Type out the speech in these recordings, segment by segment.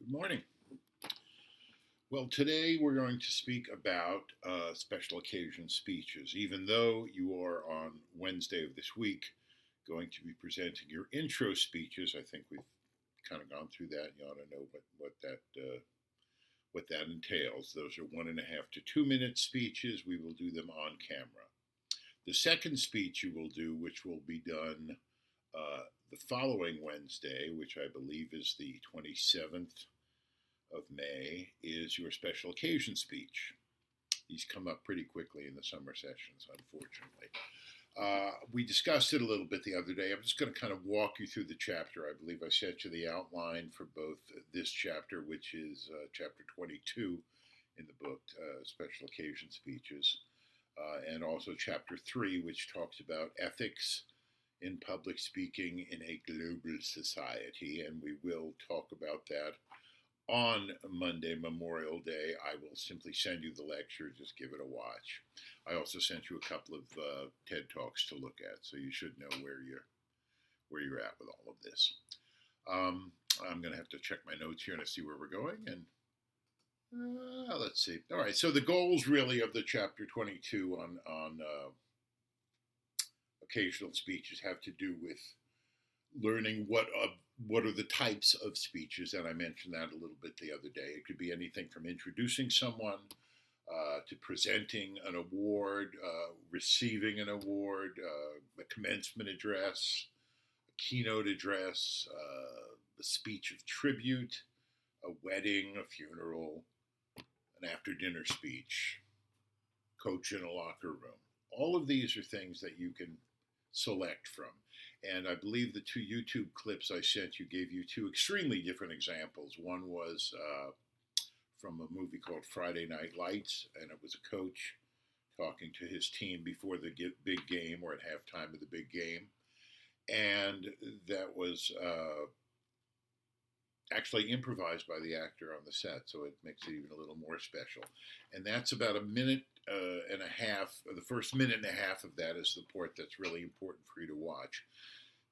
Good morning. Well, today we're going to speak about special occasion speeches. Even though you are on Wednesday of this week going to be presenting your intro speeches, I think we've kind of gone through that. You ought to know what that entails. Those are 1.5 to 2 minute speeches. We will do them on camera. The second speech you will do, which will be done the following Wednesday, which I believe is the 27th of May, is your special occasion speech. These come up pretty quickly in the summer sessions, unfortunately. We discussed it a little bit the other day. I'm just going to kind of walk you through the chapter. I believe I sent you the outline for both this chapter, which is chapter 22 in the book, Special Occasion Speeches, and also chapter 3, which talks about ethics in public speaking in a global society. And we will talk about that on Monday, Memorial Day. I will simply send you the lecture. Just give it a watch. I also sent you a couple of TED Talks to look at, so you should know where you're at with all of this. I'm going to have to check my notes here and see where we're going. And let's see. All right. So the goals really of the chapter 22 on occasional speeches have to do with learning what are the types of speeches, and I mentioned that a little bit the other day. It could be anything from introducing someone to presenting an award, receiving an award, a commencement address, a keynote address, a speech of tribute, a wedding, a funeral, an after-dinner speech, coach in a locker room. All of these are things that you can select from. And I believe the two YouTube clips I sent you gave you two extremely different examples. One was from a movie called Friday Night Lights, and it was a coach talking to his team before the big game or at halftime of the big game. And that was actually improvised by the actor on the set, so it makes it even a little more special. And that's about a minute and a half. The first minute and a half of that is the part that's really important for you to watch,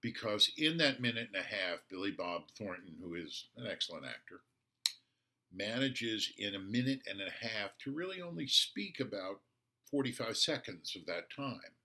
because in that minute and a half, Billy Bob Thornton, who is an excellent actor, manages in a minute and a half to really only speak about 45 seconds of that time.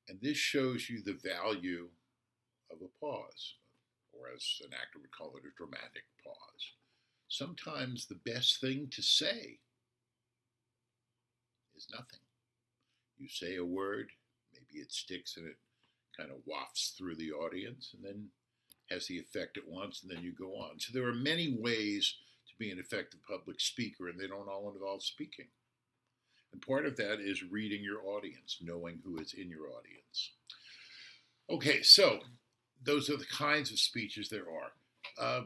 And this shows you the value of a pause, or as an actor would call it, a dramatic pause. Sometimes the best thing to say is nothing. You say a word, maybe it sticks and it kind of wafts through the audience and then has the effect at once, and then you go on. So there are many ways to be an effective public speaker, and they don't all involve speaking. And part of that is reading your audience, knowing who is in your audience. Okay, so those are the kinds of speeches there are.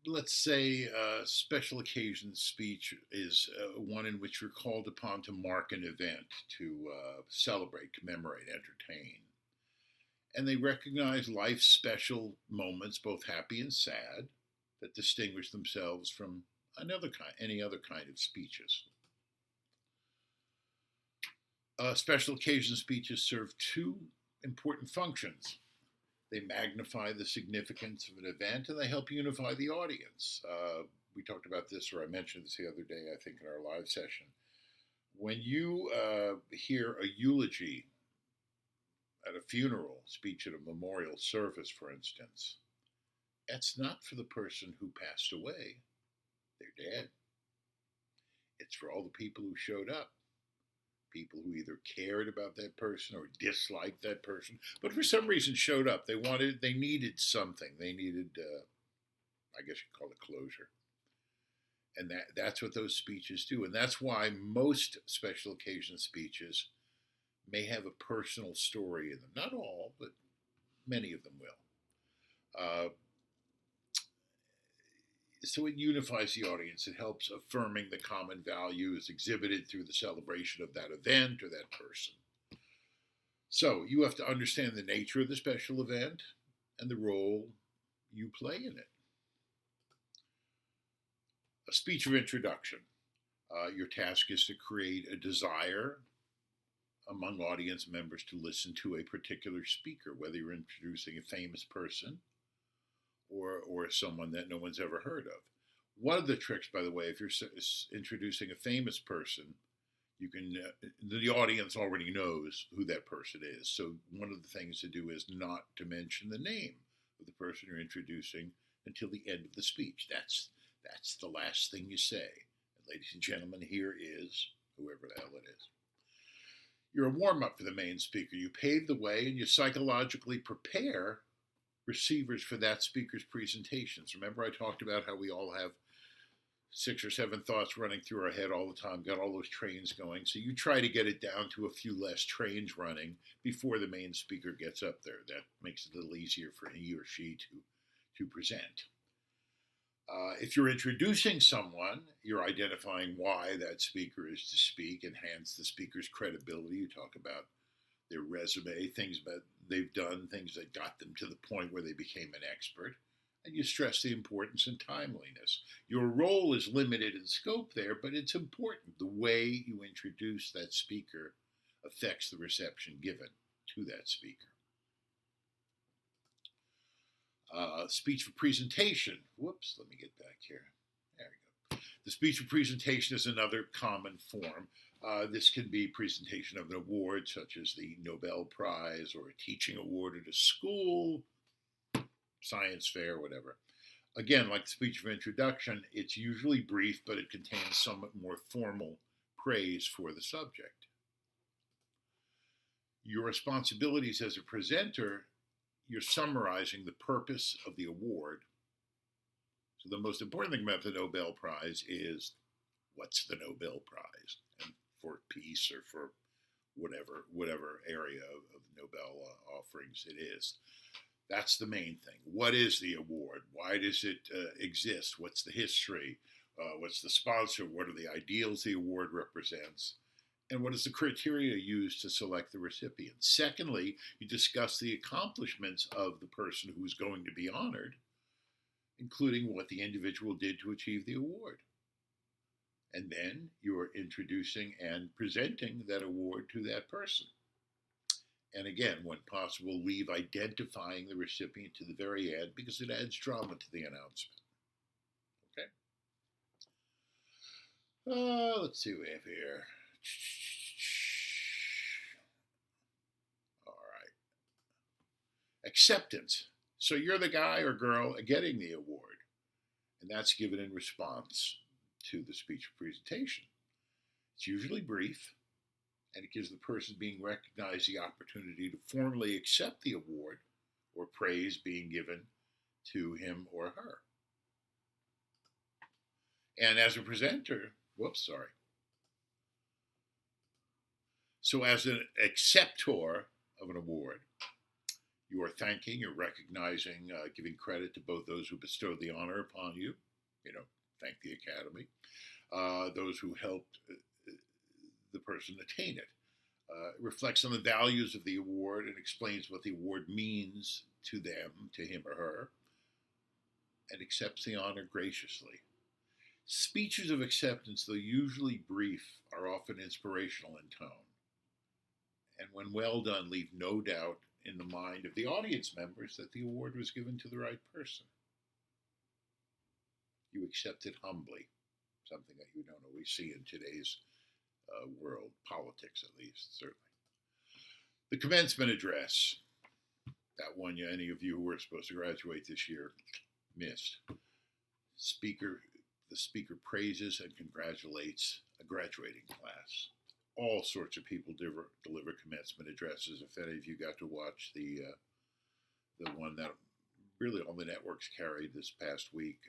Let's say a special occasion speech is one in which you're called upon to mark an event, to celebrate, commemorate, entertain. And they recognize life's special moments, both happy and sad, that distinguish themselves from any other kind of speeches. Special occasion speeches serve two important functions. They magnify the significance of an event, and they help unify the audience. We talked about this, or I mentioned this the other day, I think, in our live session. When you hear a eulogy at a funeral, speech at a memorial service, for instance, that's not for the person who passed away. They're dead. It's for all the people who showed up. People who either cared about that person or disliked that person, but for some reason showed up. They needed something. They needed, I guess you'd call it closure. And that's what those speeches do. And that's why most special occasion speeches may have a personal story in them. Not all, but many of them will. So it unifies the audience. It helps affirming the common values exhibited through the celebration of that event or that person. So you have to understand the nature of the special event and the role you play in it. A speech of introduction. Your task is to create a desire among audience members to listen to a particular speaker, whether you're introducing a famous person or or someone that no one's ever heard of. One of the tricks, by the way, if you're introducing a famous person, you can the audience already knows who that person is. So one of the things to do is not to mention the name of the person you're introducing until the end of the speech. That's the last thing you say. And ladies and gentlemen, here is whoever the hell it is. You're a warm-up for the main speaker. You pave the way and you psychologically prepare receivers for that speaker's presentations. Remember I talked about how we all have 6 or 7 thoughts running through our head all the time, got all those trains going. So you try to get it down to a few less trains running before the main speaker gets up there. That makes it a little easier for he or she to present. If you're introducing someone, you're identifying why that speaker is to speak, enhance the speaker's credibility. You talk about their resume, things that they've done, things that got them to the point where they became an expert. And you stress the importance and timeliness. Your role is limited in scope there, but it's important. The way you introduce that speaker affects the reception given to that speaker. Speech for presentation. Whoops, let me get back here. There we go. The speech for presentation is another common form. This can be presentation of an award, such as the Nobel Prize or a teaching award at a school, science fair, whatever. Again, like the speech of introduction, it's usually brief, but it contains somewhat more formal praise for the subject. Your responsibilities as a presenter, you're summarizing the purpose of the award. So the most important thing about the Nobel Prize is what's the Nobel Prize, and for peace or for whatever area of Nobel offerings it is. That's the main thing. What is the award? Why does it exist? What's the history? What's the sponsor? What are the ideals the award represents? And what is the criteria used to select the recipient? Secondly, you discuss the accomplishments of the person who is going to be honored, including what the individual did to achieve the award. And then you're introducing and presenting that award to that person. And again, when possible, leave identifying the recipient to the very end because it adds drama to the announcement. Okay? Let's see what we have here. All right. Acceptance. So you're the guy or girl getting the award, and that's given in response to the speech or presentation. It's usually brief, and it gives the person being recognized the opportunity to formally accept the award or praise being given to him or her. And as a presenter, So as an acceptor of an award, you are thanking, you're recognizing, giving credit to both those who bestowed the honor upon you, thank the Academy, those who helped the person attain it. It reflects on the values of the award and explains what the award means to them, to him or her, and accepts the honor graciously. Speeches of acceptance, though usually brief, are often inspirational in tone, and when well done, leave no doubt in the mind of the audience members that the award was given to the right person. You accept it humbly, something that you don't always see in today's world, politics at least, certainly. The commencement address, that one any of you who were supposed to graduate this year missed. The speaker praises and congratulates a graduating class. All sorts of people deliver commencement addresses. If any of you got to watch the one that really all the networks carried this past week,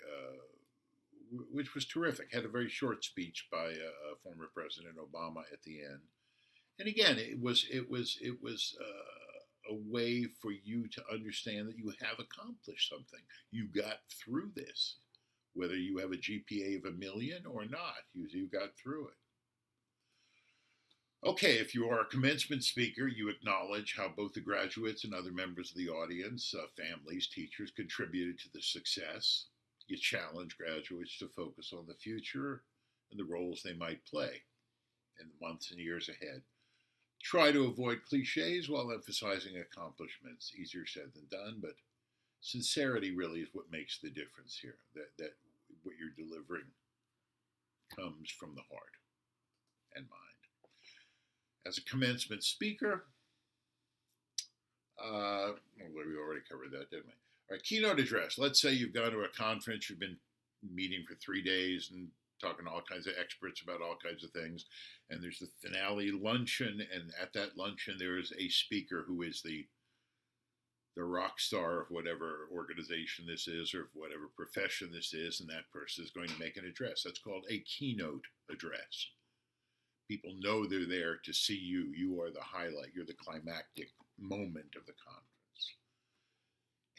which was terrific. Had a very short speech by former President Obama at the end. And again, it was a way for you to understand that you have accomplished something. You got through this, whether you have a GPA of 1 million or not. You got through it. Okay, if you are a commencement speaker, you acknowledge how both the graduates and other members of the audience, families, teachers, contributed to the success. You challenge graduates to focus on the future and the roles they might play in the months and years ahead. Try to avoid cliches while emphasizing accomplishments. Easier said than done, but Sincerity really is what makes the difference here. That what you're delivering comes from the heart and mind. As a commencement speaker, well, we already covered that, didn't we? All right, keynote address. Let's say you've gone to a conference, you've been meeting for 3 days and talking to all kinds of experts about all kinds of things, and there's the finale luncheon, and at that luncheon there is a speaker who is the rock star of whatever organization this is or whatever profession this is, and that person is going to make an address. That's called a keynote address. People know they're there to see you. You are the highlight. You're the climactic moment of the conference.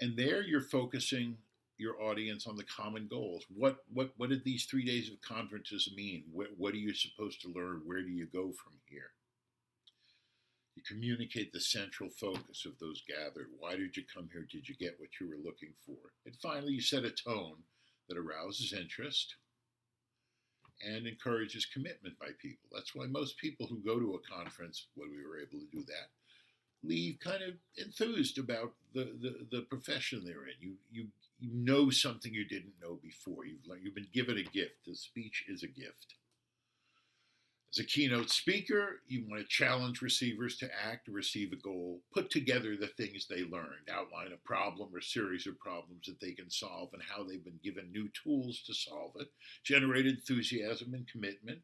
And there you're focusing your audience on the common goals. What did these 3 days of conferences mean? What are you supposed to learn? Where do you go from here? You communicate the central focus of those gathered. Why did you come here? Did you get what you were looking for? And finally, you set a tone that arouses interest and encourages commitment by people. That's why most people who go to a conference, when we were able to do that, leave kind of enthused about the profession they're in. You know something you didn't know before. You've been given a gift. The speech is a gift. As a keynote speaker, you want to challenge receivers to act or receive a goal, put together the things they learned, outline a problem or series of problems that they can solve and how they've been given new tools to solve it, generate enthusiasm and commitment,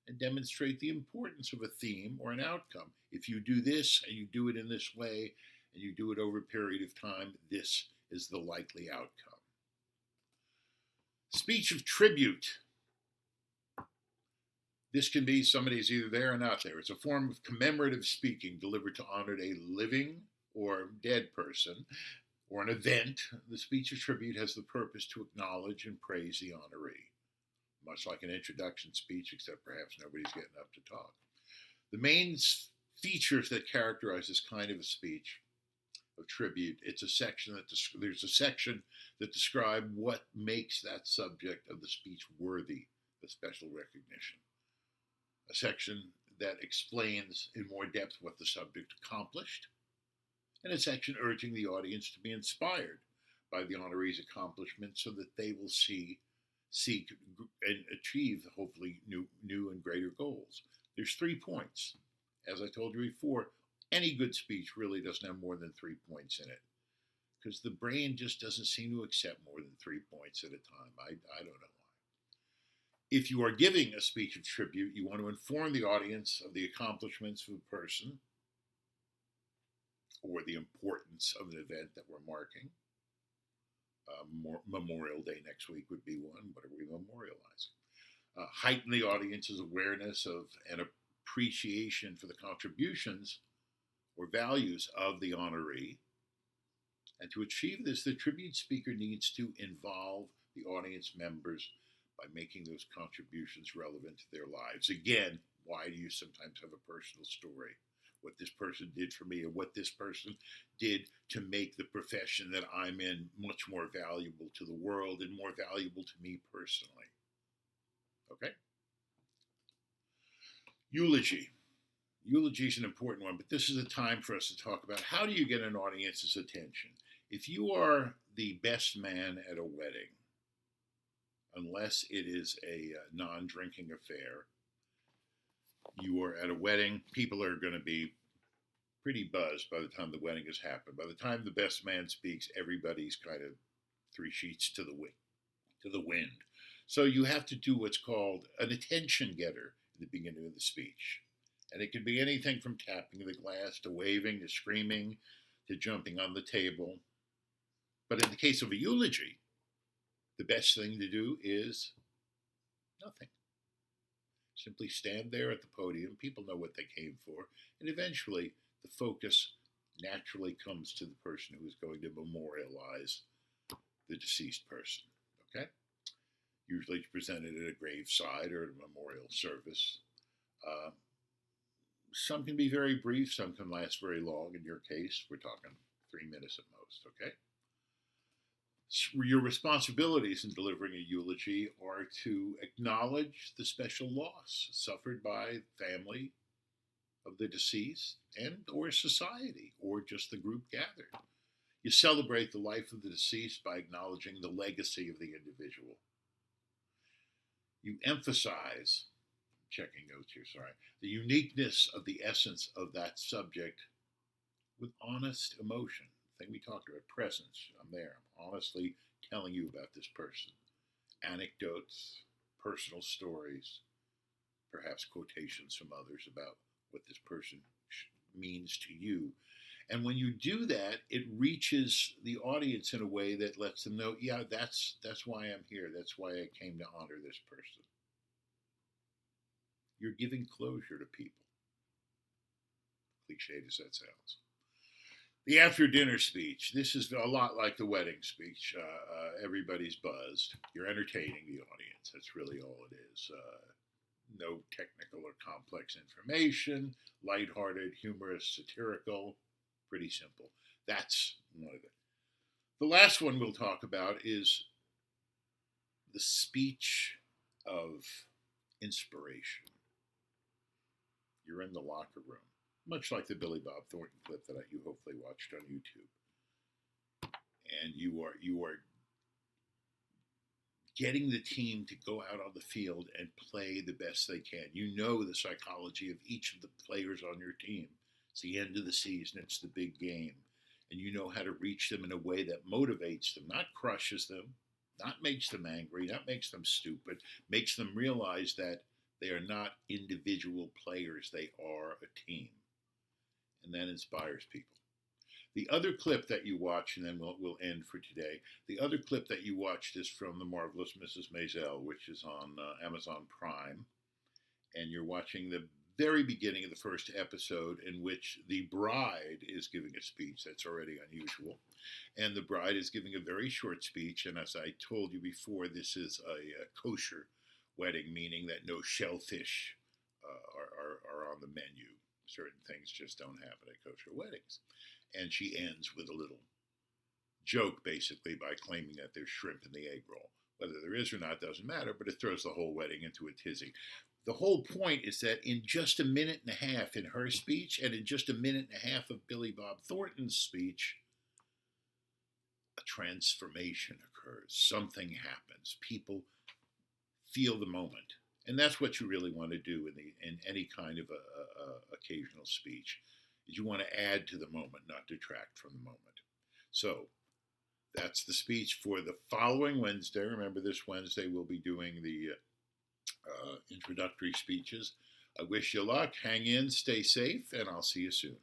and demonstrate the importance of a theme or an outcome. If you do this and you do it in this way and you do it over a period of time, this is the likely outcome. Speech of tribute. This can be somebody's either there or not there. It's a form of commemorative speaking delivered to honor a living or dead person or an event. The speech of tribute has the purpose to acknowledge and praise the honoree, much like an introduction speech, except perhaps nobody's getting up to talk. The main features that characterize this kind of a speech of tribute, there's a section that describes what makes that subject of the speech worthy of special recognition. A section that explains in more depth what the subject accomplished, and a section urging the audience to be inspired by the honoree's accomplishments so that they will seek and achieve, hopefully, new and greater goals. There's 3 points. As I told you before, any good speech really doesn't have more than 3 points in it, because the brain just doesn't seem to accept more than 3 points at a time. I don't know why. If you are giving a speech of tribute, you want to inform the audience of the accomplishments of a person or the importance of an event that we're marking. Memorial Day next week would be one. What are we memorializing? Heighten the audience's awareness of and appreciation for the contributions or values of the honoree. And to achieve this, the tribute speaker needs to involve the audience members by making those contributions relevant to their lives. Again, why do you sometimes have a personal story? What this person did for me, and what this person did to make the profession that I'm in much more valuable to the world and more valuable to me personally. Okay? Eulogy. Eulogy is an important one, but this is a time for us to talk about how do you get an audience's attention. If you are the best man at a wedding, unless it is a non-drinking affair, you are at a wedding, people are going to be pretty buzzed by the time the wedding has happened. By the time the best man speaks, everybody's kind of 3 sheets to the wind. So you have to do what's called an attention getter in the beginning of the speech. And it can be anything from tapping the glass to waving to screaming to jumping on the table. But in the case of a eulogy, the best thing to do is nothing. Simply stand there at the podium. People know what they came for. And eventually, the focus naturally comes to the person who is going to memorialize the deceased person. Okay? Usually it's presented at a graveside or at a memorial service. Some can be very brief. Some can last very long. In your case, we're talking 3 minutes at most. Okay? Your responsibilities in delivering a eulogy are to acknowledge the special loss suffered by family of the deceased and or society or just the group gathered. You celebrate the life of the deceased by acknowledging the legacy of the individual. You emphasize, checking notes here, sorry, the uniqueness of the essence of that subject with honest emotion. The thing we talked about, presence. I'm there. I'm honestly telling you about this person. Anecdotes, personal stories, perhaps quotations from others about what this person means to you. And when you do that, it reaches the audience in a way that lets them know, yeah, that's why I'm here. That's why I came to honor this person. You're giving closure to people. Cliched as that sounds. The after dinner speech. This is a lot like the wedding speech. Everybody's buzzed. You're entertaining the audience. That's really all it is. No technical or complex information. Lighthearted, humorous, satirical. Pretty simple. That's one of it. The last one we'll talk about is the speech of inspiration. You're in the locker room, much like the Billy Bob Thornton clip that you hopefully watched on YouTube. And you are getting the team to go out on the field and play the best they can. You know the psychology of each of the players on your team. It's the end of the season. It's the big game. And you know how to reach them in a way that motivates them, not crushes them, not makes them angry, not makes them stupid, makes them realize that they are not individual players. They are a team. And that inspires people. The other clip that you watch, and then we'll end for today, the other clip that you watched is from The Marvelous Mrs. Maisel, which is on Amazon Prime. And you're watching the very beginning of the first episode in which the bride is giving a speech. That's already unusual. And the bride is giving a very short speech. And as I told you before, this is a kosher wedding, meaning that no shellfish are on the menu. Certain things just don't happen at kosher weddings. And she ends with a little joke, basically, by claiming that there's shrimp in the egg roll. Whether there is or not doesn't matter, but it throws the whole wedding into a tizzy. The whole point is that in just a minute and a half in her speech, and in just a minute and a half of Billy Bob Thornton's speech, a transformation occurs. Something happens. People feel the moment. And that's what you really want to do in any kind of a occasional speech, is you want to add to the moment, not detract from the moment. So that's the speech for the following Wednesday. Remember, this Wednesday we'll be doing the introductory speeches. I wish you luck. Hang in, stay safe, and I'll see you soon.